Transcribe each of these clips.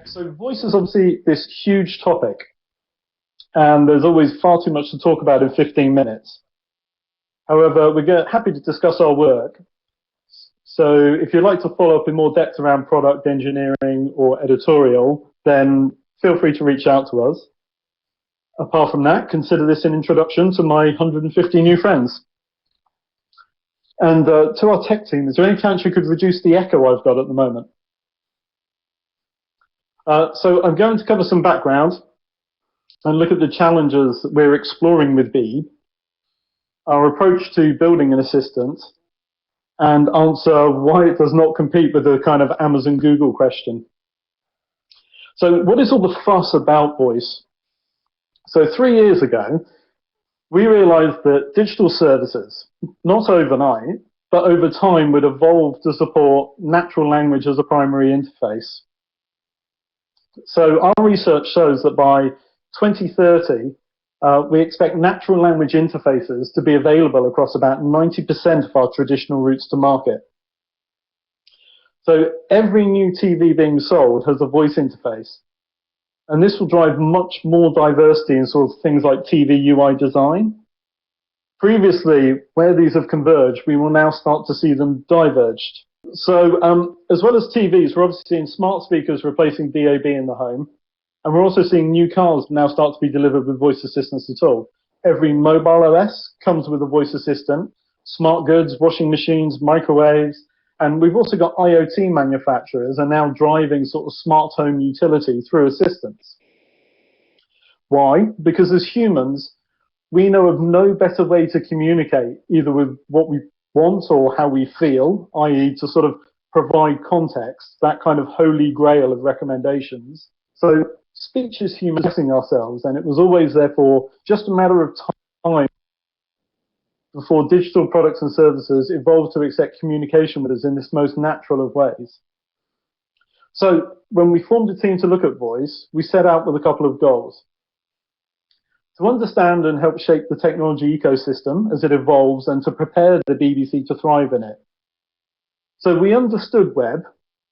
So voice is obviously this huge topic, and there's always far too much to talk about in 15 minutes. However, we're happy to discuss our work. So if you'd like to follow up in more depth around product engineering or editorial, then feel free to reach out to us. Apart from that, consider this an introduction to my 150 new friends. And to our tech team, is there any chance you could reduce the echo I've got at the moment? So I'm going to cover some background and look at the challenges that we're exploring with Beeb, our approach to building an assistant, and answer why it does not compete with the kind of Amazon Google question. So what is all the fuss about voice? So 3 years ago, we realized that digital services, not overnight, but over time would evolve to support natural language as a primary interface. So our research shows that by 2030, we expect natural language interfaces to be available across about 90% of our traditional routes to market. So every new TV being sold has a voice interface. And this will drive much more diversity in sort of things like TV UI design. Previously, where these have converged, we will now start to see them diverged. So as well as TVs, we're obviously seeing smart speakers replacing DAB in the home. And we're also seeing new cars now start to be delivered with voice assistance at all. Every mobile OS comes with a voice assistant, smart goods, washing machines, microwaves, and we've also got IoT manufacturers are now driving sort of smart home utility through assistants. Why? Because as humans, we know of no better way to communicate either with what we want or how we feel, i.e. to sort of provide context, that kind of holy grail of recommendations. So speech is humanizing ourselves, and it was always, therefore, just a matter of time before digital products and services evolved to accept communication with us in this most natural of ways. So when we formed a team to look at voice, we set out with a couple of goals. To understand and help shape the technology ecosystem as it evolves and to prepare the BBC to thrive in it. So we understood web,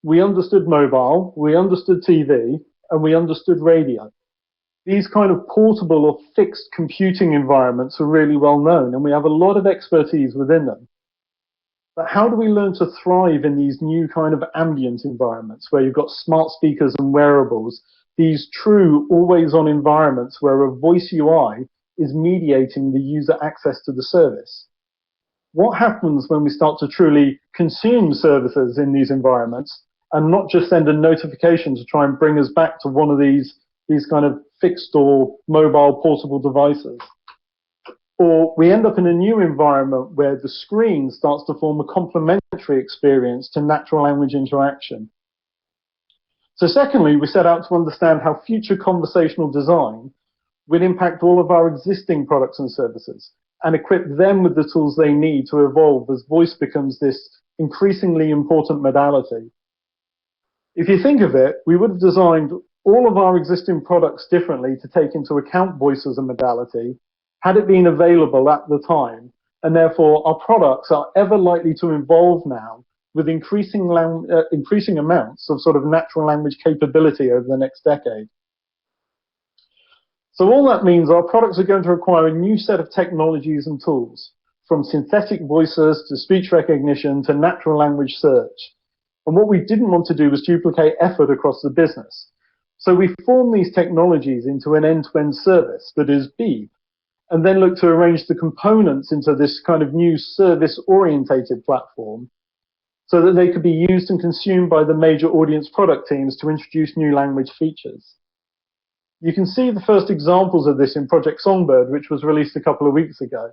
we understood mobile, we understood TV, and we understood radio. These kind of portable or fixed computing environments are really well known, and we have a lot of expertise within them. But how do we learn to thrive in these new kind of ambient environments where you've got smart speakers and wearables, these true always-on environments where a voice UI is mediating the user access to the service? What happens when we start to truly consume services in these environments and not just send a notification to try and bring us back to one of these kind of fixed or mobile portable devices? Or we end up in a new environment where the screen starts to form a complementary experience to natural language interaction. So secondly, we set out to understand how future conversational design will impact all of our existing products and services and equip them with the tools they need to evolve as voice becomes this increasingly important modality. If you think of it, we would have designed all of our existing products differently to take into account voice as a modality, had it been available at the time, and therefore our products are ever likely to evolve now with increasing amounts of sort of natural language capability over the next decade. So all that means our products are going to require a new set of technologies and tools, from synthetic voices to speech recognition to natural language search. And what we didn't want to do was duplicate effort across the business. So we formed these technologies into an end-to-end service that is Beeb, and then look to arrange the components into this kind of new service-orientated platform so that they could be used and consumed by the major audience product teams to introduce new language features. You can see the first examples of this in Project Songbird, which was released a couple of weeks ago.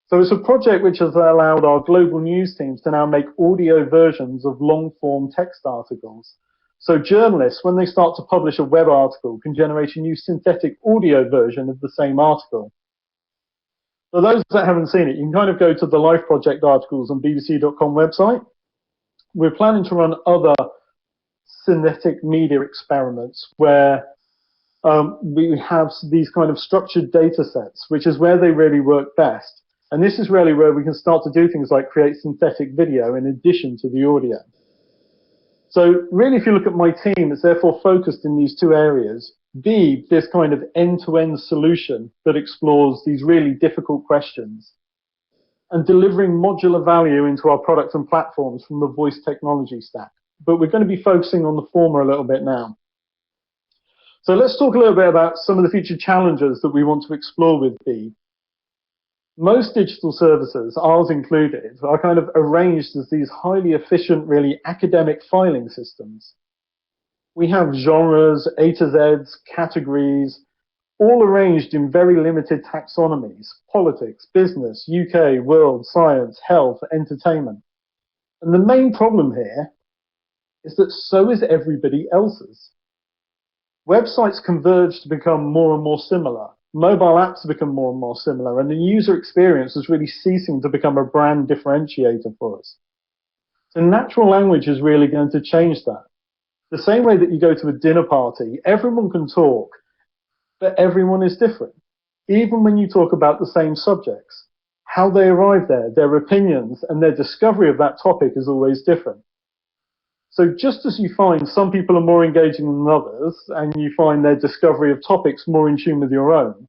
So it's a project which has allowed our global news teams to now make audio versions of long-form text articles. So journalists, when they start to publish a web article, can generate a new synthetic audio version of the same article. For those that haven't seen it, you can kind of go to the Life Project articles on bbc.com website. We're planning to run other synthetic media experiments where we have these kind of structured data sets, which is where they really work best. And this is really where we can start to do things like create synthetic video in addition to the audio. So really, if you look at my team, it's therefore focused in these two areas. Beeb, this kind of end-to-end solution that explores these really difficult questions, and delivering modular value into our products and platforms from the voice technology stack. But we're going to be focusing on the former a little bit now. So let's talk a little bit about some of the future challenges that we want to explore with Beeb. Most digital services, ours included, are kind of arranged as these highly efficient, really academic filing systems. We have genres, A to Zs, categories, all arranged in very limited taxonomies: politics, business, UK, world, science, health, entertainment. And the main problem here is that so is everybody else's. Websites converge to become more and more similar. Mobile apps become more and more similar, and the user experience is really ceasing to become a brand differentiator for us. So natural language is really going to change that. The same way that you go to a dinner party, everyone can talk, but everyone is different. Even when you talk about the same subjects, how they arrive there, their opinions, and their discovery of that topic is always different. So just as you find some people are more engaging than others, and you find their discovery of topics more in tune with your own,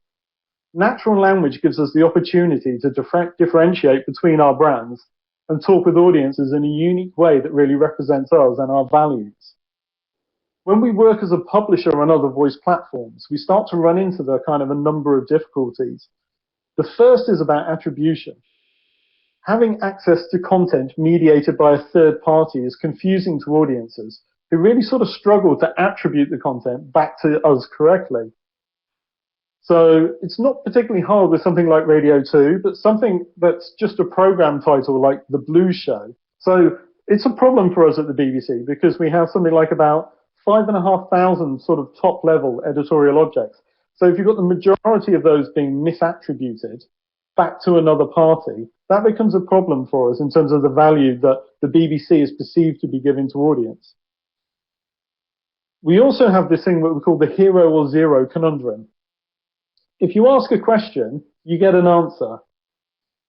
natural language gives us the opportunity to differentiate between our brands and talk with audiences in a unique way that really represents us and our values. When we work as a publisher on other voice platforms, we start to run into the kind of a number of difficulties. The first is about attribution. Having access to content mediated by a third party is confusing to audiences who really sort of struggle to attribute the content back to us correctly. So it's not particularly hard with something like Radio 2, but something that's just a program title like The Blues Show. So it's a problem for us at the BBC because we have something like about 5,500 sort of top-level editorial objects. So if you've got the majority of those being misattributed back to another party, that becomes a problem for us in terms of the value that the BBC is perceived to be giving to audience. We also have this thing that we call the hero or zero conundrum. If you ask a question, you get an answer.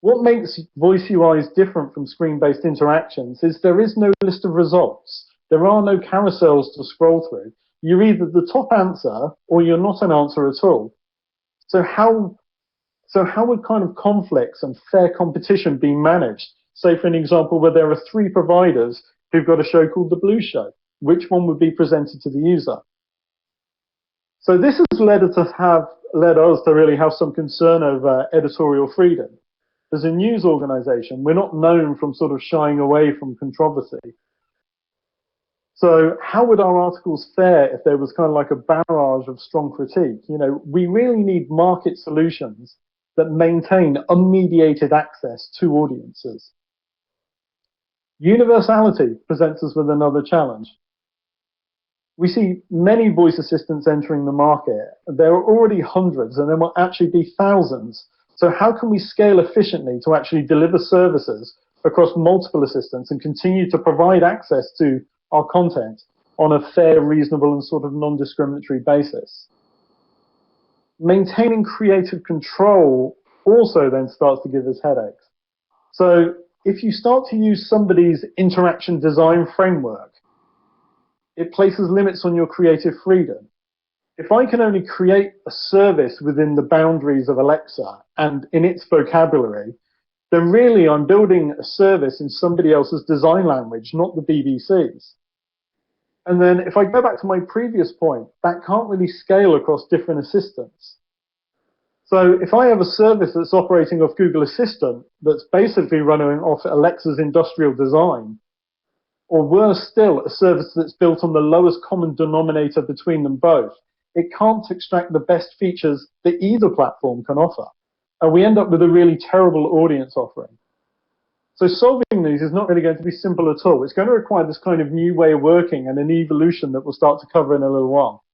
What makes voice UIs different from screen-based interactions is there is no list of results. There are no carousels to scroll through. You're either the top answer or you're not an answer at all. So how would kind of conflicts and fair competition be managed? Say, for an example, where there are 3 providers who've got a show called The Blues Show. Which one would be presented to the user? So this has led us to really have some concern over editorial freedom. As a news organization, we're not known from sort of shying away from controversy. So how would our articles fare if there was kind of like a barrage of strong critique? You know, we really need market solutions that maintain unmediated access to audiences. Universality presents us with another challenge. We see many voice assistants entering the market. There are already hundreds, and there will actually be thousands. So how can we scale efficiently to actually deliver services across multiple assistants and continue to provide access to our content on a fair, reasonable, and sort of non-discriminatory basis? Maintaining creative control also then starts to give us headaches. So if you start to use somebody's interaction design framework, it places limits on your creative freedom. If I can only create a service within the boundaries of Alexa and in its vocabulary, then really I'm building a service in somebody else's design language, not the BBC's. And then if I go back to my previous point, that can't really scale across different assistants. So if I have a service that's operating off Google Assistant that's basically running off Alexa's industrial design, or worse still, a service that's built on the lowest common denominator between them both, it can't extract the best features that either platform can offer. And we end up with a really terrible audience offering. So solving these is not really going to be simple at all. It's going to require this kind of new way of working and an evolution that we'll start to cover in a little while.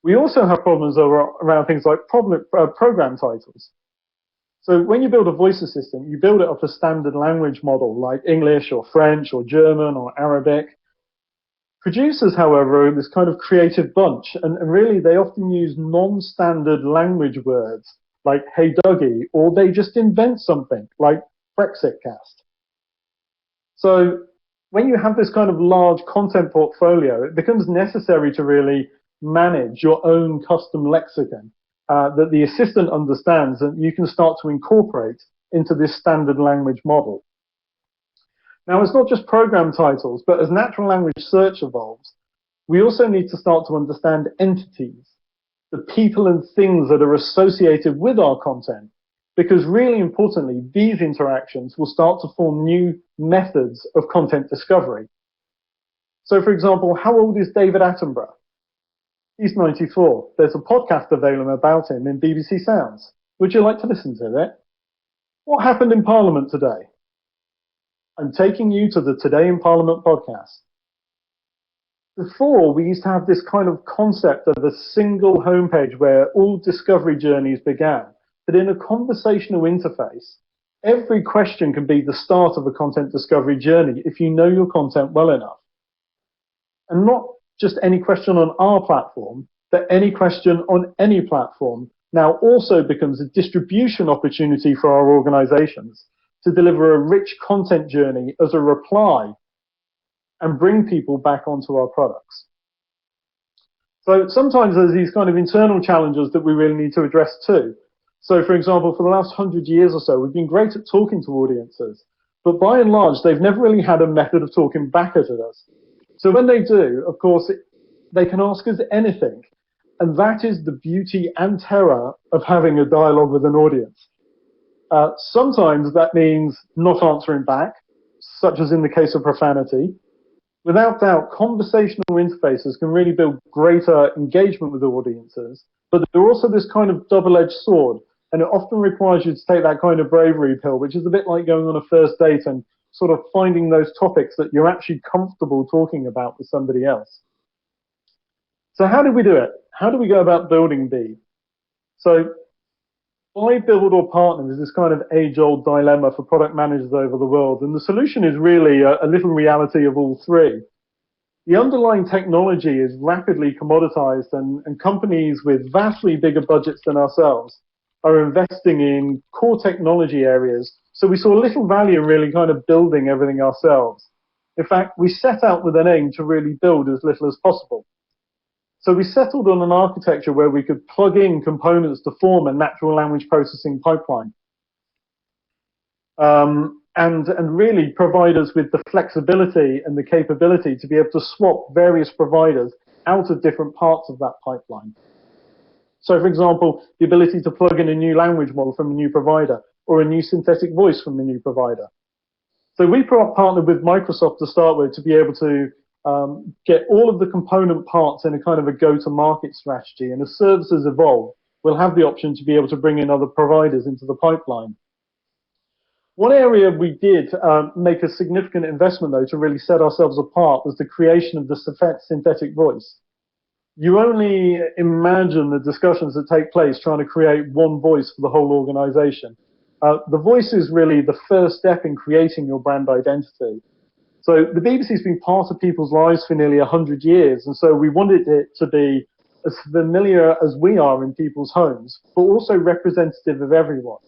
We also have problems around things like program titles. So when you build a voice assistant, you build it off a standard language model like English or French or German or Arabic. Producers, however, are this kind of creative bunch, and really they often use non-standard language words like "Hey Dougie," or they just invent something like "Brexitcast." So when you have this kind of large content portfolio, it becomes necessary to really manage your own custom lexicon that the assistant understands and you can start to incorporate into this standard language model. Now, it's not just program titles, but as natural language search evolves, we also need to start to understand entities, the people and things that are associated with our content, because really importantly, these interactions will start to form new methods of content discovery. So, for example, how old is David Attenborough? He's 94. There's a podcast available about him in BBC Sounds. Would you like to listen to it? What happened in Parliament today? I'm taking you to the Today in Parliament podcast. Before, we used to have this kind of concept of a single homepage where all discovery journeys began. But in a conversational interface, every question can be the start of a content discovery journey if you know your content well enough. And not just any question on our platform, but any question on any platform now also becomes a distribution opportunity for our organizations to deliver a rich content journey as a reply and bring people back onto our products. So sometimes there's these kind of internal challenges that we really need to address too. So for example, for the last 100 years or so, we've been great at talking to audiences, but by and large, they've never really had a method of talking back at us. So when they do, of course, they can ask us anything. And that is the beauty and terror of having a dialogue with an audience. Sometimes that means not answering back, such as in the case of profanity. Without doubt, conversational interfaces can really build greater engagement with audiences, but they're also this kind of double-edged sword, and it often requires you to take that kind of bravery pill, which is a bit like going on a first date and sort of finding those topics that you're actually comfortable talking about with somebody else. So how do we do it? How do we go about building Beeb? So buy, build, or partner is this kind of age-old dilemma for product managers over the world, and the solution is really a little reality of all three. The underlying technology is rapidly commoditized, and companies with vastly bigger budgets than ourselves are investing in core technology areas, so we saw little value in really kind of building everything ourselves. In fact, we set out with an aim to really build as little as possible. So we settled on an architecture where we could plug in components to form a natural language processing pipeline. And really provide us with the flexibility and the capability to be able to swap various providers out of different parts of that pipeline. So for example, the ability to plug in a new language model from a new provider or a new synthetic voice from a new provider. So we partnered with Microsoft to start with to be able to get all of the component parts in a kind of a go-to-market strategy, and as services evolve, we'll have the option to be able to bring in other providers into the pipeline. One area we did make a significant investment, though, to really set ourselves apart was the creation of the synthetic voice. You only imagine the discussions that take place trying to create one voice for the whole organization. The voice is really the first step in creating your brand identity. So the BBC's been part of people's lives for nearly 100 years, and so we wanted it to be as familiar as we are in people's homes, but also representative of everyone.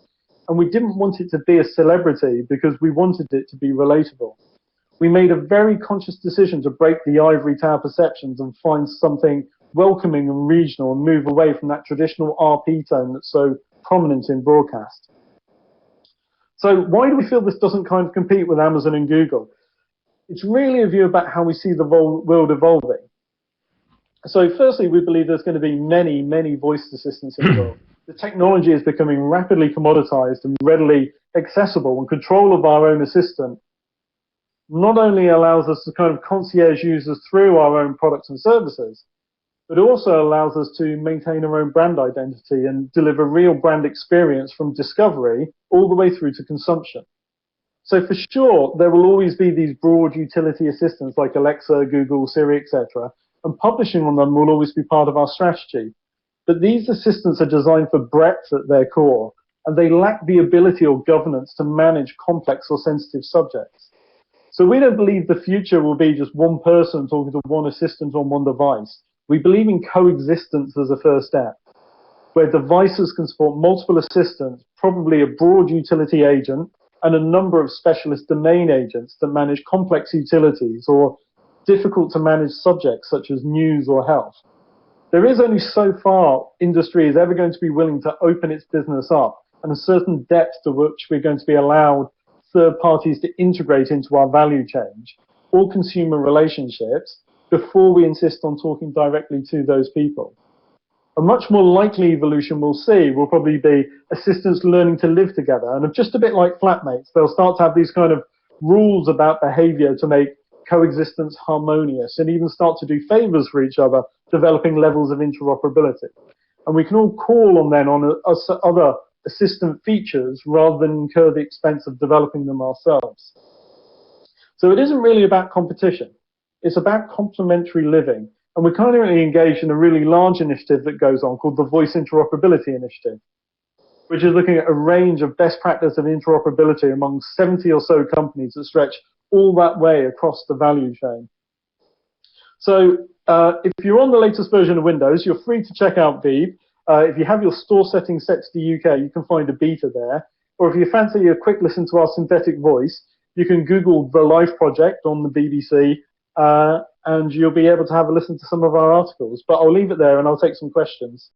And we didn't want it to be a celebrity because we wanted it to be relatable. We made a very conscious decision to break the ivory tower perceptions and find something welcoming and regional and move away from that traditional RP tone that's so prominent in broadcast. So why do we feel this doesn't kind of compete with Amazon and Google? It's really a view about how we see the world evolving. So firstly, we believe there's going to be many, many voice assistants in the world. The technology is becoming rapidly commoditized and readily accessible, and control of our own assistant not only allows us to kind of concierge users through our own products and services, but also allows us to maintain our own brand identity and deliver real brand experience from discovery all the way through to consumption. So for sure, there will always be these broad utility assistants like Alexa, Google, Siri, etc., and publishing on them will always be part of our strategy. But these assistants are designed for breadth at their core, and they lack the ability or governance to manage complex or sensitive subjects. So we don't believe the future will be just one person talking to one assistant on one device. We believe in coexistence as a first step, where devices can support multiple assistants, probably a broad utility agent, and a number of specialist domain agents that manage complex utilities or difficult to manage subjects such as news or health. There is only so far industry is ever going to be willing to open its business up and a certain depth to which we're going to be allowed third parties to integrate into our value chain or consumer relationships before we insist on talking directly to those people. A much more likely evolution we'll see will probably be assistants learning to live together. And just a bit like flatmates, they'll start to have these kind of rules about behavior to make coexistence harmonious and even start to do favors for each other, developing levels of interoperability. And we can all call on then on other assistant features rather than incur the expense of developing them ourselves. So it isn't really about competition. It's about complementary living. And we're currently engaged in a really large initiative that goes on called the Voice Interoperability Initiative, which is looking at a range of best practice of interoperability among 70 or so companies that stretch all that way across the value chain. So if you're on the latest version of Windows, you're free to check out Beeb. If you have your store settings set to the UK, you can find a beta there. Or if you fancy a quick listen to our synthetic voice, you can Google The Life Project on the BBC, and you'll be able to have a listen to some of our articles. But I'll leave it there and I'll take some questions.